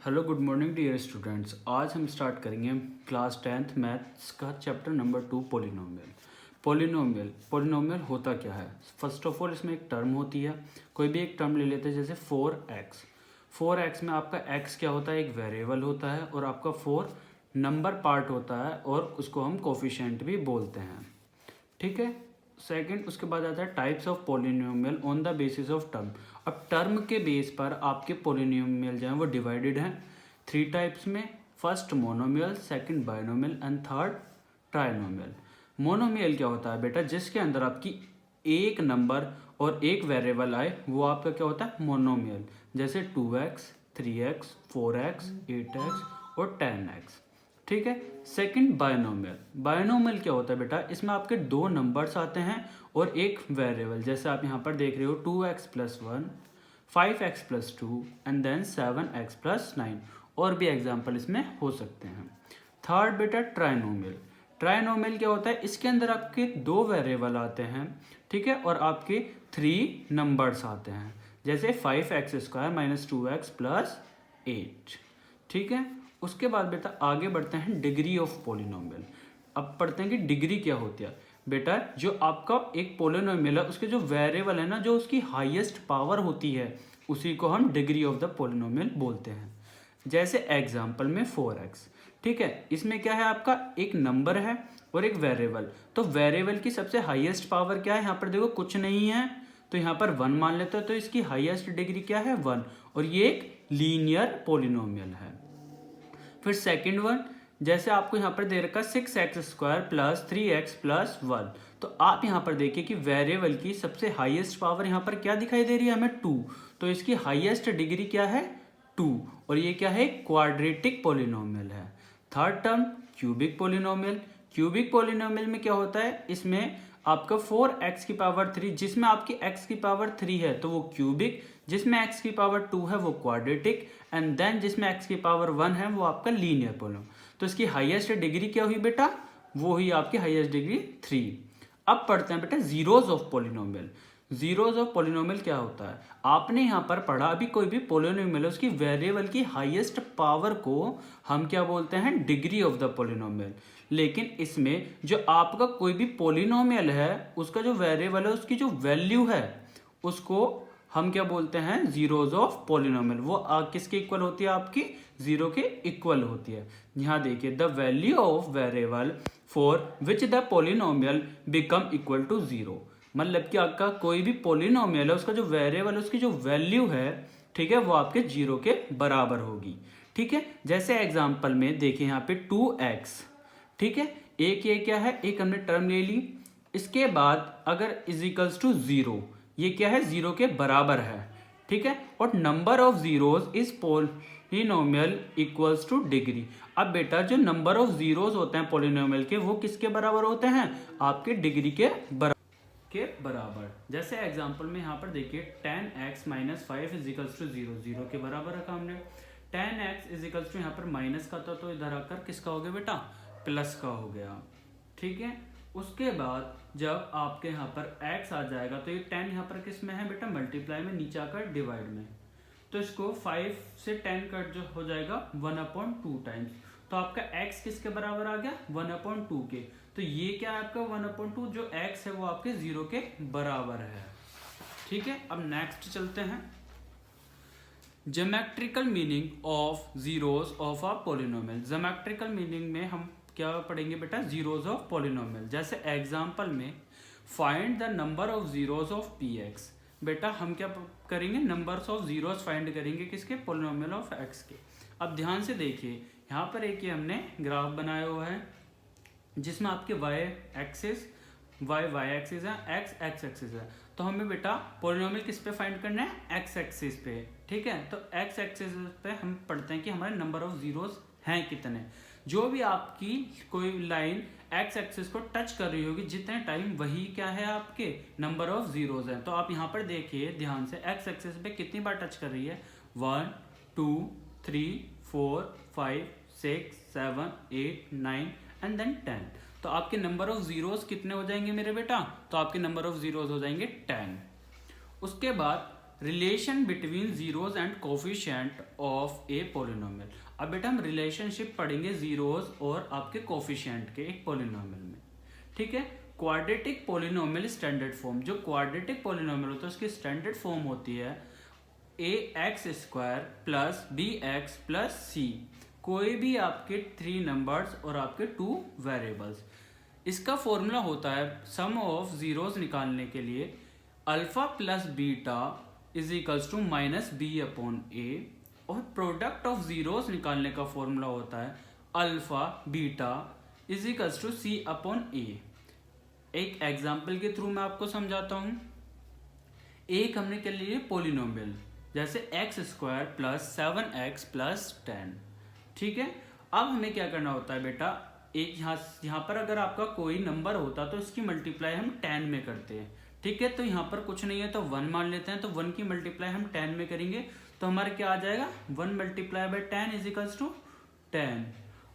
Hello good morning dear students. आज हम start करेंगे क्लास 10th मैथ्स का चैप्टर नंबर 2 पोलिनोमियल। पोलिनोमियल होता क्या है? फर्स्ट ऑफ ऑल इसमें एक टर्म होती है, कोई भी एक टर्म ले लेते हैं जैसे 4x में आपका x क्या होता है? एक वेरिएबल होता है और आपका 4 नंबर पार्ट होता है और उसको हम कोफिशिएंट भी बोलते हैं। ठीक है। सेकंड उसके बाद आता है types of polynomial on the basis of term. अब टर्म के बेस पर आपके पोलिनोमियल जो हैं वो डिवाइडेड हैं 3 टाइप्स में। First monomial, second binomial and third trinomial. Monomial क्या होता है बेटा? जिसके अंदर आपकी एक नंबर और एक वेरिएबल आए वो आपका क्या होता है? मोनोमियल। जैसे 2x, 3x, 4x, 8x और 10x। ठीक है। सेकंड बायनोमियल क्या होता है बेटा? इसमें आपके दो नंबर्स आते हैं और एक वेरिएबल। जैसे आप यहाँ पर देख रहे हो 2x + 1, 5x + 2 and then 7x + 9। और भी एग्जाम्पल इसमें हो सकते हैं। थर्ड बेटा ट्राइनोमियल क्या होता है? इसके अंदर आपके दो वेरिएबल आते हैं, ठीक है, और आपके 3 नंबर्स आते हैं। जैसे 5x² - 2x + 8। ठीक है। उसके बाद बेटा आगे बढ़ते हैं डिग्री ऑफ पोलिनोमियल। अब पढ़ते हैं कि डिग्री क्या होती है। बेटा जो आपका एक पोलिनोमियल है उसके जो वेरिएबल है ना, जो उसकी हाईएस्ट पावर होती है उसी को हम डिग्री ऑफ द पोलिनोमियल बोलते हैं। जैसे एग्जांपल में 4x। ठीक है। इसमें क्या है? आपका एक नंबर है और एक वेरिएबल। तो वेरिएबल की सबसे हाईएस्ट पावर क्या है? यहाँ पर देखो कुछ नहीं है तो यहाँ पर 1 मान लेते हैं, तो इसकी हाईएस्ट डिग्री क्या है? 1। और ये एक लीनियर पोलिनोमियल है। फिर सेकंड वन, जैसे आपको यहाँ पर दे रखा 6x² + 3x + 1। तो आप यहाँ पर देखिए कि वेरिएबल की सबसे हाईएस्ट पावर यहाँ पर क्या दिखाई दे रही है हमें? 2। तो इसकी हाईएस्ट डिग्री क्या है? 2। और ये क्या है? क्वाड्रेटिक पोलिनोमियल है। Third term cubic polynomial. Cubic polynomial में क्या होता है? इसमें आपका 4x⁻3, जिसमें आपकी x की पावर 3 है तो वो क्यूबिक, जिसमें x की पावर 2 है वो क्वाड्रेटिक, एंड देन जिसमें x की पावर 1 है वो आपका लीनियर पोलिनोमियल। तो इसकी हाईएस्ट डिग्री क्या हुई बेटा? वो हुई आपकी हाईएस्ट डिग्री 3। अब पढ़ते हैं बेटा zeros of polynomial. Zeros of polynomial क्या होता है? आपने यहाँ पर पढ़ा अभी कोई भी पोलिनोमियल है उसकी वेरिएबल की हाईएस्ट पावर को हम क्या बोलते हैं? Degree of the polynomial. लेकिन इसमें जो आपका कोई भी पोलिनोमियल है उसका जो वेरिएबल है उसकी जो वैल्यू है उसको हम क्या बोलते हैं? Zeros of polynomial. वो किसके इक्वल होती है? आपकी 0 के इक्वल होती है। यहाँ देखिए the value of variable for which the polynomial become equal to 0। मतलब कि आपका कोई भी पोलिनोमियल है उसका जो वेरिएबल है उसकी जो वैल्यू है, ठीक है, वो आपके 0 के बराबर होगी। ठीक है। जैसे एग्जांपल में देखिए यहाँ पे 2x, ठीक है, एक ये क्या है? एक हमने टर्म ले ली। इसके बाद अगर इज टू 0, ये क्या है? 0 के बराबर है। ठीक है। और number of zeros is polynomial equals two degree. अब बेटा जो नंबर ऑफ जीरोज होते हैं पोलिनोमियल के वो किसके बराबर होते हैं? आपके डिग्री के बराबर। जैसे एग्जांपल में यहाँ पर देखिए 10x - 5 = 0, 0 के बराबर रखा हमने। 10x = यहाँ पर माइनस का था तो इधर आकर किसका हो गया बेटा? प्लस का हो गया। ठीक है। उसके बाद जब आपके यहाँ पर x आ जाएगा तो ये 10 यहाँ पर किस में है बेटा? मल्टीप्लाई में, नीचे आकर डिवाइड में। तो इसको 5 से 10 कट जो हो जाएगा 1/2 टाइम्स। तो आपका x किसके बराबर आ गया? 1/2 के। तो ये क्या है आपका? 1/2 जो x है वो आपके 0 के बराबर है। ठीक है। अब नेक्स्ट चलते हैं। Geometrical meaning of zeros of a polynomial. Geometrical meaning में हम क्या पढ़ेंगे बेटा? Zeros of polynomial. जैसे एग्जांपल में find the number of zeros of px। बेटा हम क्या करेंगे? नंबर्स ऑफ जीरोज फाइंड करेंगे किसके? पोलिनोमियल ऑफ x के। अब ध्यान से देखिए यहाँ पर एक ये हमने ग्राफ बनाया हुआ है जिसमें आपके y एक्सिस है, x एक्सिस है। तो हमें बेटा पोलिनोमियल किस पे फाइंड करना है? x एक्सिस पे। ठीक है। तो x एक्सिस पे हम पढ़ते हैं कि हमारे नंबर ऑफ जीरोज हैं कितने। जो भी आपकी कोई लाइन x एक्सिस को टच कर रही होगी जितने टाइम, वही क्या है? आपके नंबर ऑफ जीरोज हैं। तो आप यहाँ पर देखिए ध्यान से x एक्सिस पे कितनी बार टच कर रही है? 1 2 3 4 5 6 7 8 9 एंड देन 10। तो आपके नंबर ऑफ जीरोज कितने हो जाएंगे मेरे बेटा? तो आपके नंबर ऑफ जीरोज हो जाएंगे 10। उसके बाद relation between zeros and coefficient of A polynomial. अब बेटा हम रिलेशनशिप पढ़ेंगे जीरोज और आपके कोफिशिएंट के एक पोलिनोमियल में, ठीक है। क्वाड्रेटिक पोलिनोमियल स्टैंडर्ड फॉर्म, जो क्वाड्रेटिक पोलिनोमियल होता है उसकी स्टैंडर्ड फॉर्म होती है A X square plus B X plus C, कोई भी आपके 3 नंबर्स और आपके 2 वेरिएबल्स। इसका फॉर्मूला होता है सम ऑफ जीरोज निकालने के लिए alpha plus beta is equals to minus B upon A, और प्रोडक्ट ऑफ जीरोज निकालने का फॉर्मूला होता है alpha beta is equals to C upon A. एक एग्जाम्पल के थ्रू मैं आपको समझाता हूं। एक हमने कर लिए पोलिनोमियल, जैसे x square plus 7x plus 10, ठीक है। अब हमें क्या करना होता है बेटा, एक यहाँ पर अगर आपका कोई नंबर होता तो इसकी मल्टीप्लाई हम 10 में करते हैं, ठीक है। तो यहाँ पर कुछ नहीं है तो 1 मान लेते हैं, तो 1 की मल्टीप्लाई हम 10 में करेंगे तो हमारे क्या आ जाएगा 1 multiply by 10 is equals to 10।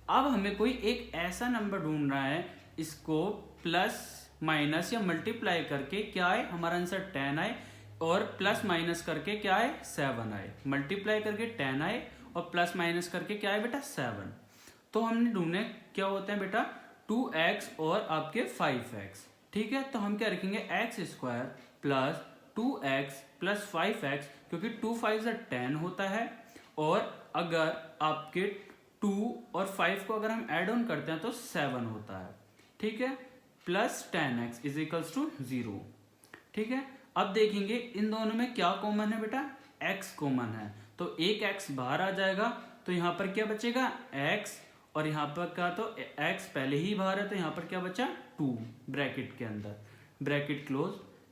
अब हमें कोई एक ऐसा नंबर ढूंढना है, इसको प्लस माइनस या मल्टीप्लाई करके क्या आए हमारा आंसर 10 आए, और प्लस माइनस करके क्या आए 7 आए, मल्टीप्लाई करके 10 आए और प्लस माइनस करके क्या आए बेटा 7। तो हमने ढूंढने क्या होते हैं बेटा 2x और आपके 5x, ठीक है। तो हम क्या रखेंगे x square plus 2x plus 5x, क्योंकि 2 5 10 होता है, और अगर आपके 2 और 5 को अगर हम ऐड ऑन करते हैं तो 7 होता है, ठीक है। Plus 10x is equals to 0, ठीक है। अब देखेंगे इन दोनों में क्या कॉमन है बेटा, x कॉमन है, तो एक x बाहर आ जाएगा, तो यहाँ पर क्या बचेगा x, और यहाँ पर क्या तो x पहले ही बाहर है तो यहाँ पर क्या बचा 2 ब्रैकेट के अंदर, ब्रैकेट क्लोज।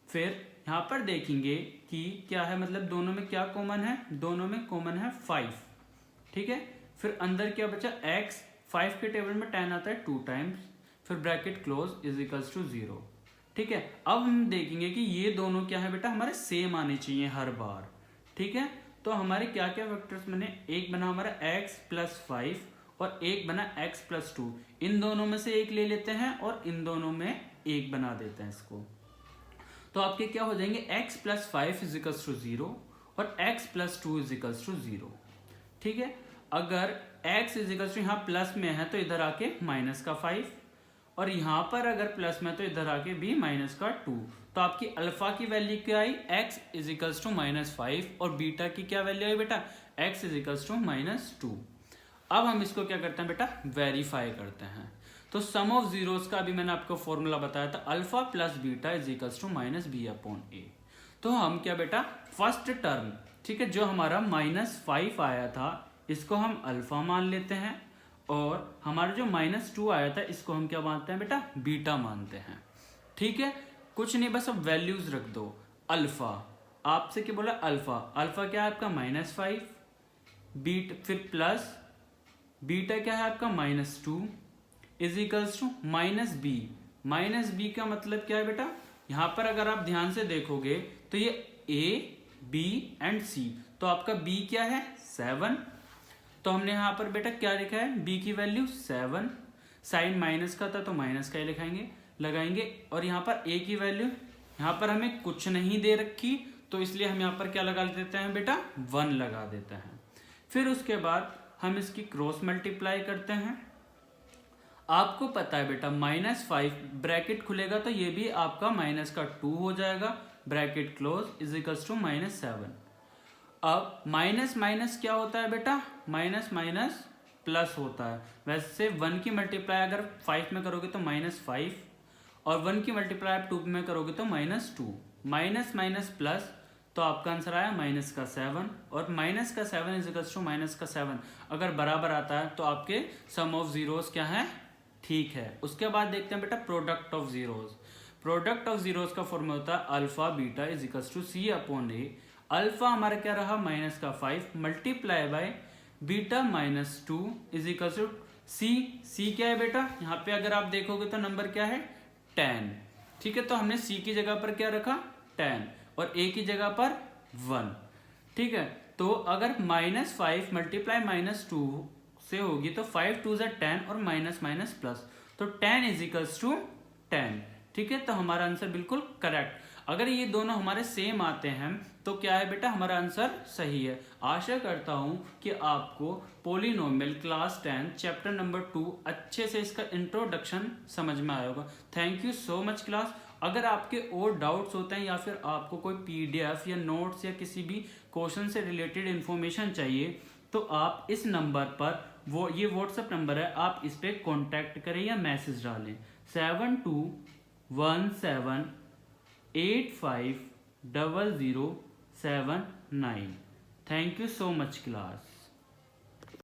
फिर यहाँ पर देखेंगे कि क्या है, मतलब दोनों में क्या कॉमन है, दोनों में कॉमन है 5, ठीक है। फिर अंदर क्या बचा x, 5 के टेबल में 10 आता है 2 टाइम्स, फिर bracket close is equals to 0, ठीक है। अब हम देखेंगे कि ये दोनों क्या है बेटा हमारे सेम आने चाहिए हर बार, ठीक है। तो हमारे क्या क्या वेक्टर्स बने, एक बना हमारा x प्लस 5 और एक बना x प्लस 2, इन दोनों में से एक ले लेते हैं और इन दोनों में एक बना देते हैं इसको, तो आपके क्या हो जाएंगे x plus 5 is equals to 0 और x plus 2 is equals to 0, ठीक है। अगर x इज इक्वल्स टू यहाँ प्लस में है तो इधर आके माइनस का 5, और यहाँ पर अगर प्लस में तो इधर आके भी माइनस का 2, तो आपकी अल्फा की वैल्यू क्या आई x इज इक्वल्स टू -5, और बीटा की क्या वैल्यू आई बेटा x इज इक्वल्स टू -2। अब हम इसको क्या करते हैं बेटा वेरीफाई करते हैं। तो सम ऑफ जीरोस का अभी मैंने आपको फॉर्मूला बताया था alpha plus beta is equals to -b upon a। तो हम क्या बेटा फर्स्ट टर्म, ठीक है, जो हमारा -5 आया था इसको हम अल्फा मान लेते हैं, और हमारा जो -2 आया था इसको हम क्या मानते हैं बेटा बीटा मानते हैं, ठीक है। कुछ नहीं, बस अब वैल्यूज रख दो। अल्फा आपसे क्या बोला, अल्फा अल्फा क्या है आपका -5, बीट फिर प्लस बीटा क्या है आपका -2 is equals to -b। -b का मतलब क्या है बेटा, यहाँ पर अगर आप ध्यान से देखोगे तो ये a b एंड c, तो आपका b क्या है 7, तो हमने यहाँ पर बेटा क्या लिखा है b की वैल्यू 7, साइन माइनस का था तो माइनस का ही लिखाएंगे लगाएंगे, और यहाँ पर a की वैल्यू यहाँ पर हमें कुछ नहीं दे रखी तो इसलिए हम यहाँ पर क्या लगा देते हैं बेटा 1 लगा देते हैं। फिर उसके बाद हम इसकी क्रॉस मल्टीप्लाई करते हैं। आपको पता है बेटा -5 ब्रैकेट खुलेगा तो ये भी आपका माइनस का 2 हो जाएगा, bracket close is equals to -7। अब माइनस माइनस क्या होता है बेटा, माइनस माइनस प्लस होता है। वैसे 1 की मल्टीप्लाई अगर 5 में करोगे तो -5, और 1 की मल्टीप्लाई आप 2 में करोगे तो -2, माइनस माइनस प्लस, तो आपका आंसर आया -7, और -7 इज इक्वल्स टू -7 अगर बराबर आता है तो आपके सम ऑफ जीरोस क्या है, ठीक है। उसके बाद देखते हैं बेटा product of zeros. Product of zeros का फॉर्मूला होता है alpha beta is equals to c upon a। Alpha हमारा क्या रहा -5 multiply by beta -2 is equals to c क्या है बेटा, यहाँ पे अगर आप देखोगे तो नंबर क्या है 10, ठीक है। तो हमने c की जगह पर क्या रखा 10 और a की जगह पर 1, ठीक है। तो अगर -5 मल्टीप्लाई -2 से होगी तो 5 2 10 और माइनस माइनस प्लस, तो 10 इज इक्वल्स टू 10, ठीक है। तो हमारा आंसर बिल्कुल करेक्ट। अगर ये दोनों हमारे सेम आते हैं तो क्या है बेटा, हमारा आंसर सही है। आशा करता हूँ कि आपको पोलिनोमियल क्लास 10 चैप्टर नंबर 2 अच्छे से इसका इंट्रोडक्शन समझ में आया होगा। Thank you so much class. अगर आपके और डाउट्स होते हैं या फिर आपको कोई पीडीएफ या नोट्स या किसी भी क्वेश्चन से रिलेटेड इन्फॉर्मेशन चाहिए तो आप इस नंबर पर, वो ये व्हाट्सएप नंबर है, आप इस पर कॉन्टैक्ट करें या मैसेज डालें 7217850079। Thank you so much class.